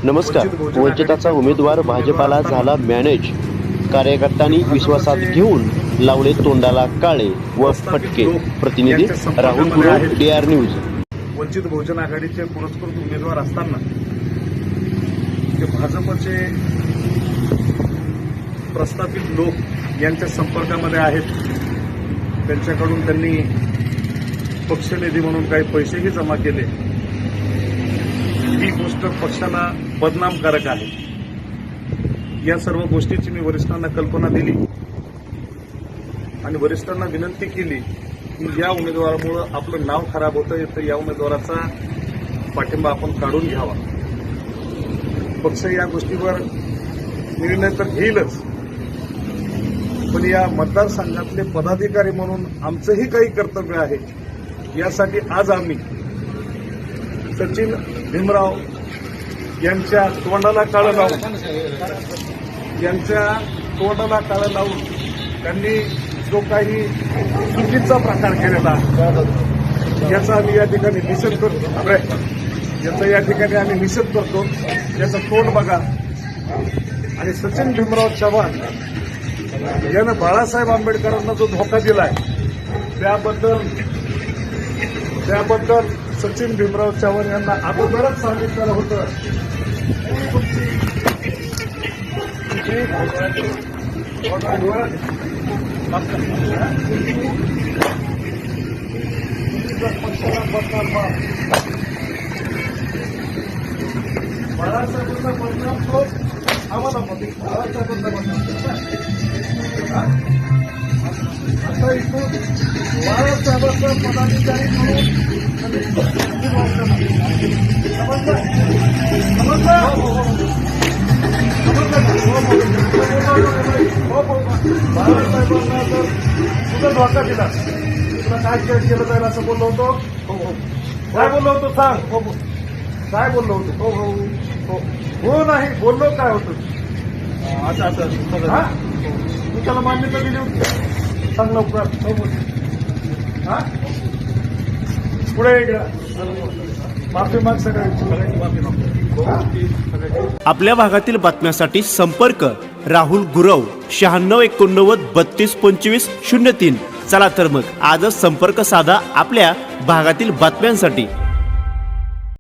नमस्कार. वंचिताचा उमेदवार भाजपाला झाला मॅनेज. कार्यकर्त्यांनी विश्वासात घेऊन लावले तोंडाला काळे व फटके. प्रतिनिधी राहुल गुरव, DR न्यूज. वंचित बहुजन आघाडीचे पुरस्कृत उमेदवार असताना ते भाजपचे प्रस्थापित लोक यांच्या संपर्कामध्ये आहेत. त्यांच्याकडून त्यांनी पक्षनिधी म्हणून काही पैसेही जमा केले. ही गोष्ट पक्षाला बदनामकारक आहे. या सर्व गोष्टीची मी वरिष्ठांना कल्पना दिली आणि वरिष्ठांना विनंती केली की या उमेदवारामुळे आपलं नाव खराब होतं, तर या उमेदवाराचा पाठिंबा आपण काढून घ्यावा. पक्ष या गोष्टीवर निर्णय तर घेईलच, पण या मतदारसंघातले पदाधिकारी म्हणून आमचंही काही कर्तव्य आहे. यासाठी आज आम्ही सचिन भीमराव यांच्या तोंडाला काळं लावून त्यांनी जो काही चुकीचा प्रकार केलेला याचा आम्ही या ठिकाणी निषेध करतो. याचं तोंड बघा. आणि सचिन भीमराव चव्हाण यानं बाळासाहेब आंबेडकरांना जो धोका दिलाय त्याबद्दल सचिन भीमराव चव्हाण यांना अगोदरच सांगितलेलं होतं. बाळासाहेबांचा परिणाम तो आम्हाला बाळासाहेबांचा आता इथून बाळासाहेबांचा पदाधिकारी बाळासाहेबांना जर तुझा धोका दिला, तुला काय केलं जाईल असं बोललो होतो. काय बोललो होतो सांग. काय बोललो होतो. हो नाही बोललो काय होतं. तू त्याला मान्यता दिली होती. सांग लवकर. पुढे माफी माग सगळ्यांची माफी माग. आपल्या भागातील बातम्यांसाठी संपर्क राहुल गुरव 9689 3225 03. चला तर मग आजच संपर्क साधा आपल्या भागातील बातम्यांसाठी.